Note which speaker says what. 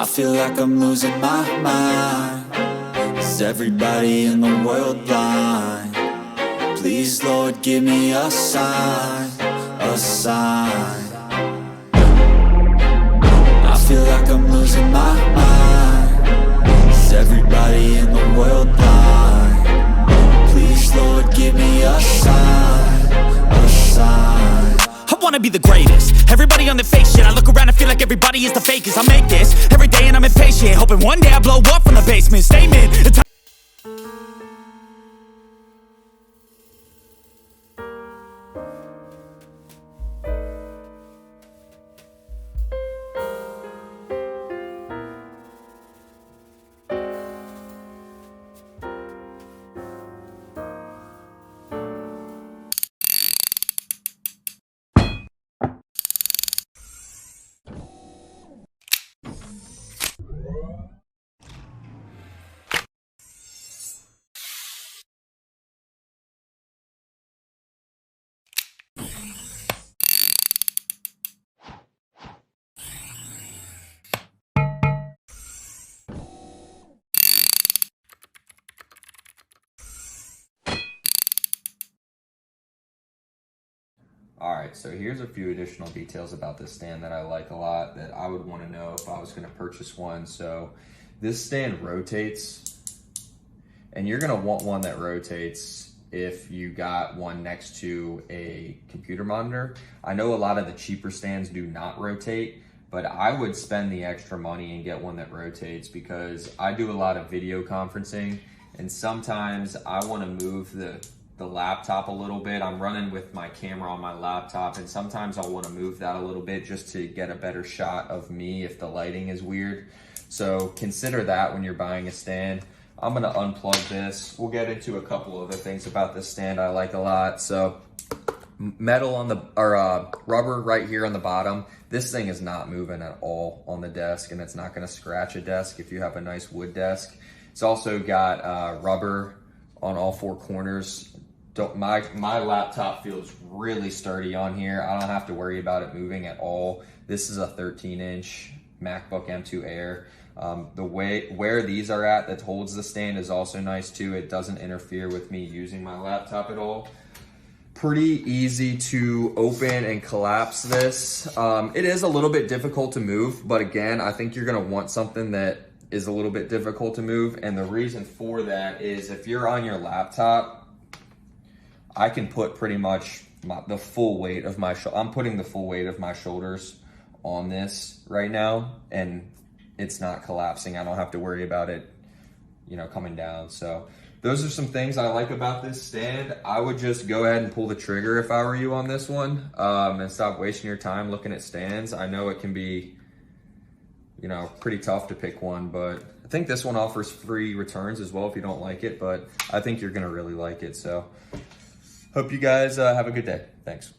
Speaker 1: I feel like I'm losing my mind. Is everybody in the world blind? Please, Lord, give me a sign, a sign. I feel like I'm losing my mind. Is everybody in the world blind? Please, Lord, give me a sign, a sign.
Speaker 2: I wanna be the greatest. Everybody on the fake shit. I look around and feel like everybody is the fakest. I make this every day and I'm impatient, hoping one day I blow up from the basement. Statement.
Speaker 3: Alright, so here's a few additional details about this stand that I like a lot that I would want to know if I was going to purchase one. So this stand rotates, and you're going to want one that rotates if you got one next to a computer monitor. I know a lot of the cheaper stands do not rotate, but I would spend the extra money and get one that rotates because I do a lot of video conferencing, and sometimes I want to move the laptop a little bit. I'm running with my camera on my laptop, and sometimes I'll want to move that a little bit just to get a better shot of me if the lighting is weird. So consider that when you're buying a stand. I'm going to unplug this. We'll get into a couple other things about this stand I like a lot. So metal on the, or rubber right here on the bottom. This thing is not moving at all on the desk, and it's not going to scratch a desk if you have a nice wood desk. It's also got rubber on all four corners. My laptop feels really sturdy on here. I don't have to worry about it moving at all. This is a 13-inch MacBook M2 Air. The way where these are at that holds the stand is also nice too. It doesn't interfere with me using my laptop at all. Pretty easy to open and collapse this. It is a little bit difficult to move, but again, I think you're gonna want something that is a little bit difficult to move. And the reason for that is if you're on your laptop, I can put pretty much the full weight of my I'm putting the full weight of my shoulders on this right now, and it's not collapsing. I don't have to worry about it, you know, coming down. So those are some things I like about this stand. I would just go ahead and pull the trigger if I were you on this one, and stop wasting your time looking at stands. I know it can be, you know, pretty tough to pick one, but I think this one offers free returns as well if you don't like it, but I think you're gonna really like it. So hope you guys have a good day. Thanks.